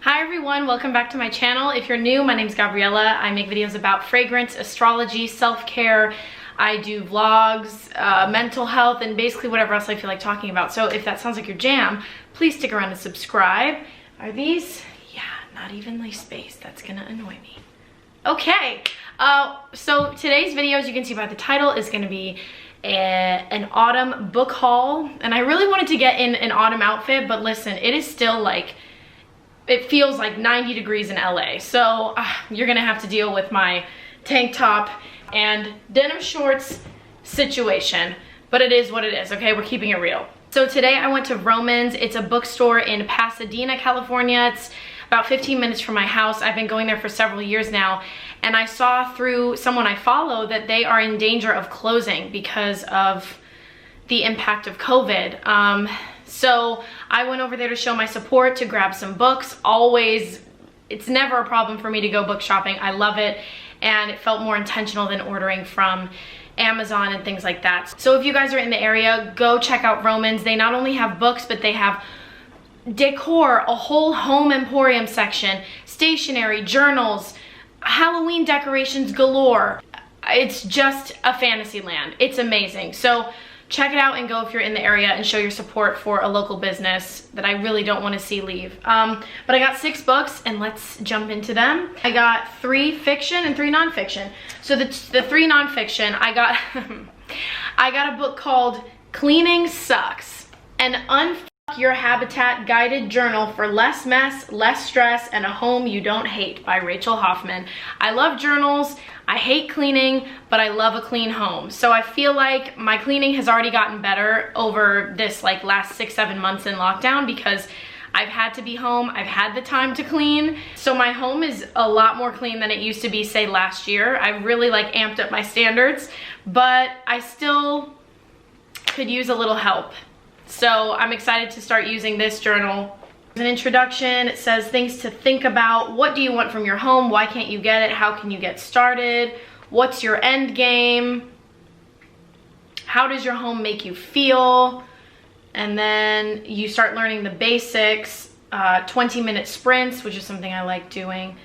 Hi everyone, welcome back to my channel. If you're new, my name's Gabriela. I make videos about fragrance, astrology, self-care. I do vlogs, mental health, and basically whatever else I feel like talking about. So if that sounds like your jam, please stick around and subscribe. Are these? Yeah, not evenly spaced. That's gonna annoy me. Okay, so today's video, as you can see by the title, is gonna be an autumn book haul. And I really wanted to get in an autumn outfit, but listen, it is still like, it feels like 90 degrees in LA. So you're gonna have to deal with my tank top and denim shorts situation, but it is what it is, okay? We're keeping it real. So today I went to VROMAN'S. It's a bookstore in Pasadena, California. It's about 15 minutes from my house. I've been going there for several years now, and I saw through someone I follow that they are in danger of closing because of the impact of COVID. So I went over there to show my support, to grab some books. Always, it's never a problem for me to go book shopping. I love it, and it felt more intentional than ordering from Amazon and things like that. So if you guys are in the area, go check out VROMAN'S. They not only have books, but they have decor, a whole home emporium section, stationery, journals, Halloween decorations galore. It's just a fantasy land. It's amazing. So check it out and go if you're in the area and show your support for a local business that I really don't want to see leave. But I got 6 books and let's jump into them. I got 3 fiction and 3 nonfiction. So the 3 nonfiction, I got a book called Cleaning Sucks, an Unfuck Your Habitat Guided Journal for Less Mess, Less Stress, and a Home You Don't Hate by Rachel Hoffman. I love journals. I hate cleaning, but I love a clean home. So I feel like my cleaning has already gotten better over this like last 6-7 months in lockdown because I've had to be home. I've had the time to clean. So my home is a lot more clean than it used to be, say, last year. I really like amped up my standards, but I still could use a little help. So I'm excited to start using this journal. An introduction. It says things to think about. What do you want from your home? Why can't you get it? How can you get started? What's your end game? How does your home make you feel? And then you start learning the basics, 20-minute sprints, which is something I like doing,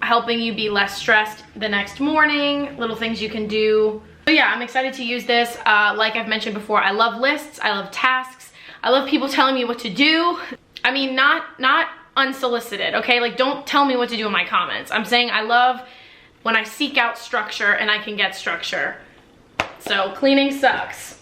helping you be less stressed the next morning, little things you can do. So yeah, I'm excited to use this. Like I've mentioned before, I love lists, I love tasks, I love people telling me what to do. I mean, not unsolicited, okay? Like, don't tell me what to do in my comments. I'm saying I love when I seek out structure and I can get structure. So, Cleaning Sucks.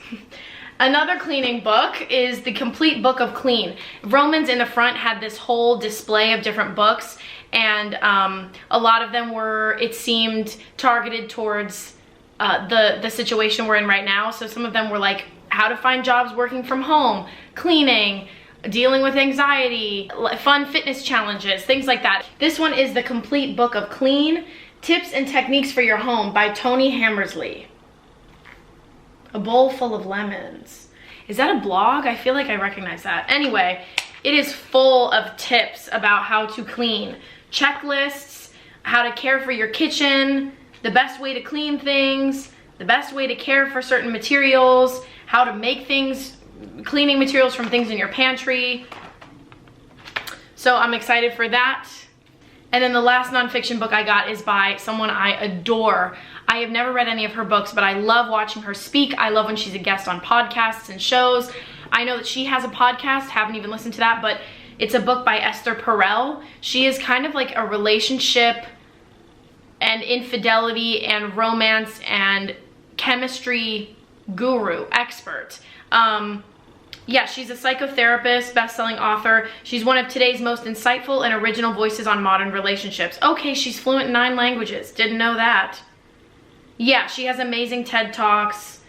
Another cleaning book is The Complete Book of Clean. VROMAN'S in the front had this whole display of different books, and a lot of them were, it seemed, targeted towards the situation we're in right now. So some of them were like, how to find jobs working from home, cleaning, dealing with anxiety, fun fitness challenges, things like that. This one is The Complete Book of Clean, Tips and Techniques for Your Home by Toni Hammersley. A Bowl Full of Lemons. Is that a blog? I feel like I recognize that. Anyway, it is full of tips about how to clean, checklists, how to care for your kitchen, the best way to clean things, the best way to care for certain materials, how to make things, cleaning materials from things in your pantry. So I'm excited for that. And then the last nonfiction book I got is by someone I adore. I have never read any of her books, but I love watching her speak. I love when she's a guest on podcasts and shows. I know that she has a podcast, haven't even listened to that, but it's a book by Esther Perel. She is kind of like a relationship and infidelity and romance and chemistry guru, expert. Yeah, she's a psychotherapist, best-selling author. She's one of today's most insightful and original voices on modern relationships. Okay, she's fluent in 9 languages. Didn't know that. Yeah, she has amazing TED Talks.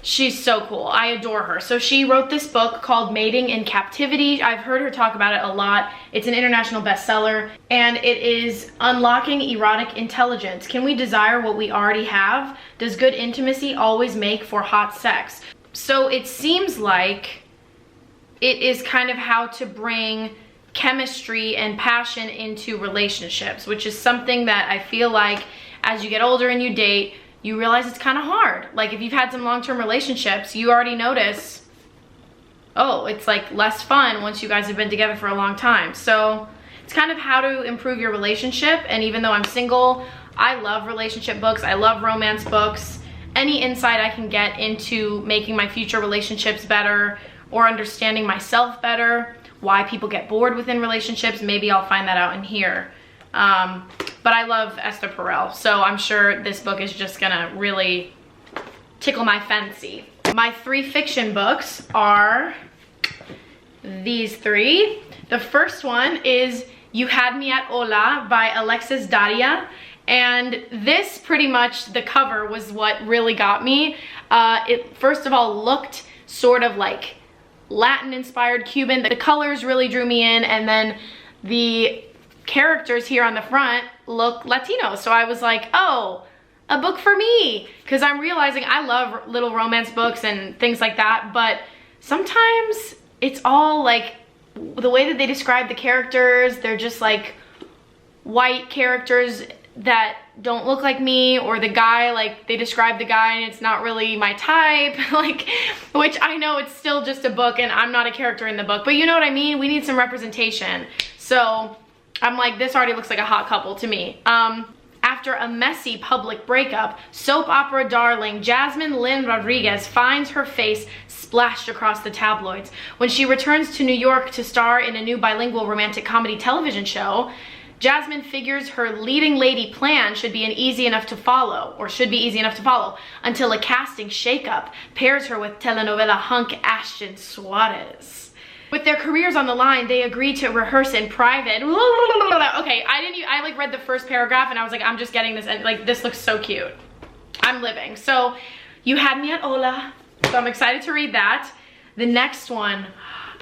She's so cool. I adore her. So she wrote this book called Mating in Captivity. I've heard her talk about it a lot. It's an international bestseller, and it is unlocking erotic intelligence. Can we desire what we already have? Does good intimacy always make for hot sex? So it seems like it is kind of how to bring chemistry and passion into relationships, which is something that I feel like as you get older and you date, you realize it's kind of hard. Like if you've had some long-term relationships, you already notice oh, it's like less fun once you guys have been together for a long time. So It's kind of how to improve your relationship. And even though I'm single, I love relationship books. I love romance books. Any insight I can get into making my future relationships better or understanding myself better, why people get bored within relationships, maybe I'll find that out in here. But I love Esther Perel, so I'm sure this book is just gonna really tickle my fancy. My 3 fiction books are these 3. The first one is You Had Me at Hola by Alexis Daria. And this pretty much, the cover was what really got me. It first of all looked sort of like Latin inspired Cuban. The colors really drew me in, and then the characters here on the front look Latino. So I was like, oh, a book for me, because I'm realizing I love little romance books and things like that, but sometimes it's all like the way that they describe the characters, they're just like white characters that don't look like me, or the guy, like they describe the guy and it's not really my type, like, which I know it's still just a book and I'm not a character in the book, but you know what I mean? We need some representation. So I'm like, this already looks like a hot couple to me. After a messy public breakup, soap opera darling Jasmine Lynn Rodriguez finds her face splashed across the tabloids. When she returns to New York to star in a new bilingual romantic comedy television show, Jasmine figures her leading lady plan should be easy enough to follow, until a casting shakeup pairs her with telenovela hunk Ashton Suarez. With their careers on the line, they agree to rehearse in private. Okay, I like read the first paragraph and I was like, I'm just getting this, and like this looks so cute. I'm living. So You Had Me at Hola. So I'm excited to read that. The next one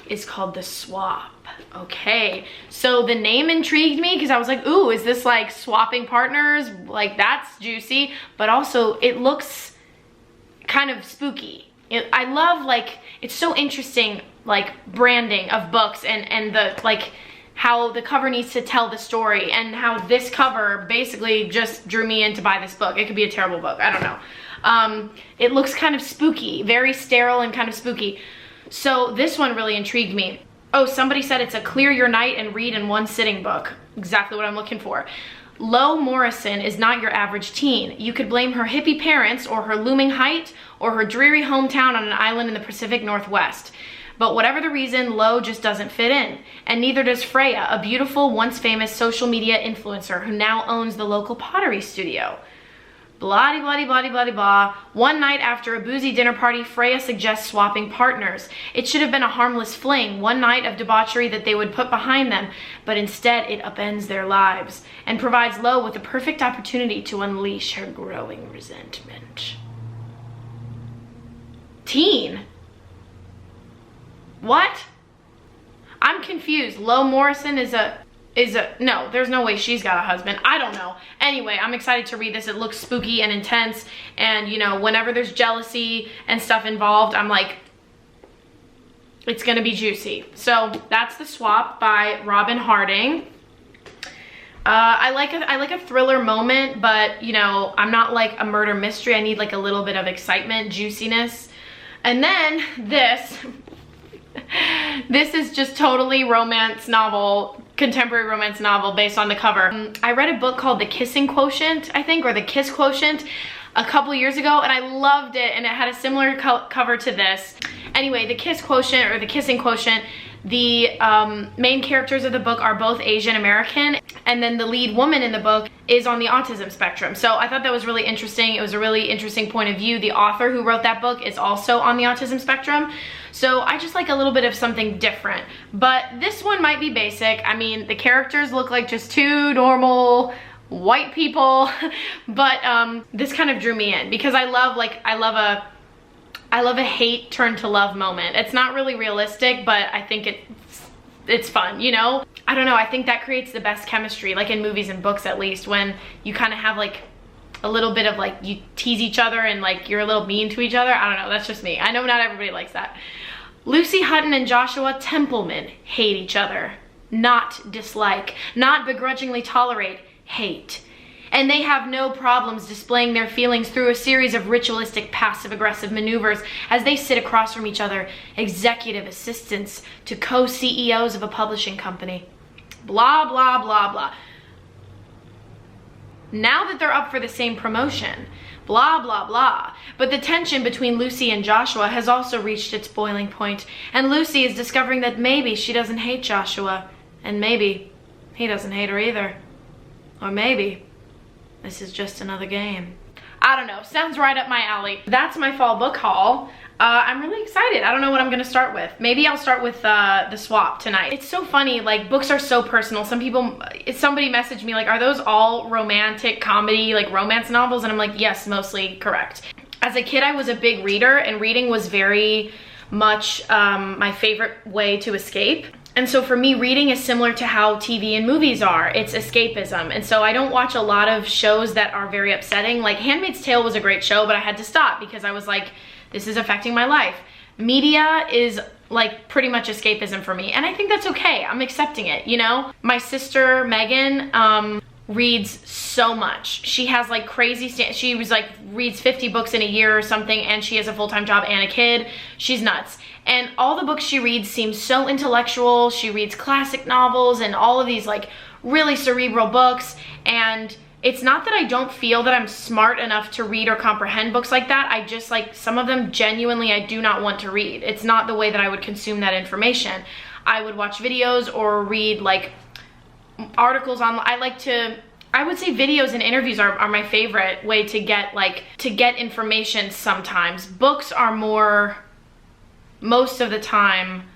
is called The Swap. Okay, so the name intrigued me because I was like, ooh, is this like swapping partners? Like that's juicy, but also it looks kind of spooky. I love, like, it's so interesting, like branding of books and the like how the cover needs to tell the story, and how this cover basically just drew me in to buy this book. It could be a terrible book, I don't know. It looks kind of spooky, very sterile and kind of spooky. So this one really intrigued me. Oh, somebody said it's a clear your night and read in one sitting book. Exactly what I'm looking for. Lo Morrison is not your average teen. You could blame her hippie parents, or her looming height, or her dreary hometown on an island in the Pacific Northwest. But whatever the reason, Lo just doesn't fit in. And neither does Freya, a beautiful, once famous social media influencer who now owns the local pottery studio. Blah, blah, blah, blah, blah. One night after a boozy dinner party, Freya suggests swapping partners. It should have been a harmless fling, one night of debauchery that they would put behind them, but instead it upends their lives and provides Lo with the perfect opportunity to unleash her growing resentment. Teen? What? I'm confused. Lo Morrison is a no, there's no way she's got a husband. I don't know. Anyway, I'm excited to read this. It looks spooky and intense, and you know, whenever there's jealousy and stuff involved, I'm like, it's gonna be juicy. So that's The Swap by Robyn Harding. I like a thriller moment, but you know, I'm not like a murder mystery. I need like a little bit of excitement, juiciness. And then this is just totally romance novel, contemporary romance novel based on the cover. I read a book called The Kissing Quotient, I think, or The Kiss Quotient, a couple years ago, and I loved it, and it had a similar cover to this. Anyway, The Kiss Quotient, or The Kissing Quotient, the main characters of the book are both Asian American, and then the lead woman in the book is on the autism spectrum. So I thought that was really interesting. It was a really interesting point of view. The author who wrote that book is also on the autism spectrum. So I just like a little bit of something different. But this one might be basic. I mean, the characters look like just two normal white people, but this kind of drew me in because I love a hate turned to love moment. It's not really realistic, but I think it's fun, you know? I don't know, I think that creates the best chemistry, like in movies and books at least, when you kind of have like a little bit of like, you tease each other and like you're a little mean to each other. I don't know, that's just me. I know not everybody likes that. Lucy Hutton and Joshua Templeman hate each other. Not dislike, not begrudgingly tolerate, hate. And they have no problems displaying their feelings through a series of ritualistic passive-aggressive maneuvers as they sit across from each other, executive assistants to co-CEOs of a publishing company. blah, blah, blah, blah. Now that they're up for the same promotion, blah, blah, blah. But the tension between Lucy and Joshua has also reached its boiling point, and Lucy is discovering that maybe she doesn't hate Joshua, and maybe he doesn't hate her either. Or maybe this is just another game. I don't know, sounds right up my alley. That's my fall book haul. I'm really excited. I don't know what I'm gonna start with. Maybe I'll start with the swap tonight. It's so funny, like books are so personal. Somebody messaged me like, are those all romantic comedy, like romance novels? And I'm like, yes, mostly correct. As a kid, I was a big reader, and reading was very much my favorite way to escape. And so for me, reading is similar to how TV and movies are. It's escapism. And so I don't watch a lot of shows that are very upsetting. Like Handmaid's Tale was a great show, but I had to stop because I was like, this is affecting my life. Media is like pretty much escapism for me. And I think that's okay. I'm accepting it, you know? My sister, Megan, reads so much. She has like crazy, she was like reads 50 books in a year or something, and she has a full-time job and a kid. She's nuts. And all the books she reads seem so intellectual. She reads classic novels and all of these like really cerebral books. And it's not that I don't feel that I'm smart enough to read or comprehend books like that. I just like some of them genuinely I do not want to read. It's not the way that I would consume that information. I would watch videos or read like articles on, I would say videos and interviews are my favorite way to get information sometimes. Books are more, most of the time,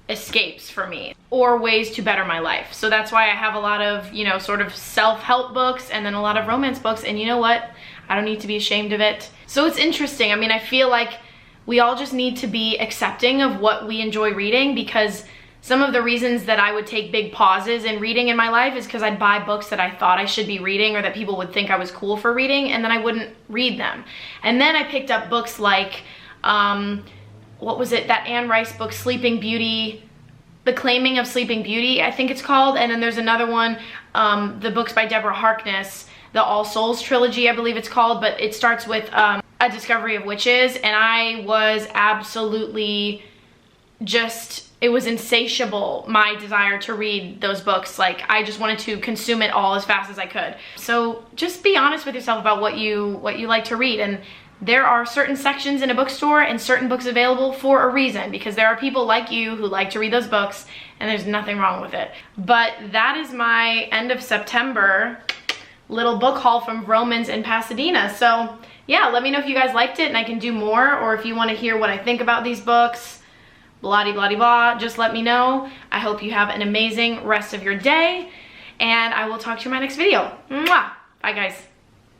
escapes for me or ways to better my life. So that's why I have a lot of, you know, sort of self-help books and then a lot of romance books, and you know what? I don't need to be ashamed of it. So it's interesting. I mean, I feel like we all just need to be accepting of what we enjoy reading, because some of the reasons that I would take big pauses in reading in my life is because I'd buy books that I thought I should be reading or that people would think I was cool for reading, and then I wouldn't read them. And then I picked up books like, what was it, that Anne Rice book, Sleeping Beauty, The Claiming of Sleeping Beauty, I think it's called. And then there's another one, the books by Deborah Harkness, the All Souls trilogy, I believe it's called, but it starts with A Discovery of Witches, and I was absolutely just, it was insatiable, my desire to read those books. Like, I just wanted to consume it all as fast as I could. So just be honest with yourself about what you like to read, and there are certain sections in a bookstore and certain books available for a reason, because there are people like you who like to read those books, and there's nothing wrong with it. But that is my end of September little book haul from VROMAN'S in Pasadena. So yeah, let me know if you guys liked it and I can do more, or if you want to hear what I think about these books, blah-de-blah-de-blah, just let me know. I hope you have an amazing rest of your day, and I will talk to you in my next video. Mwah! Bye guys.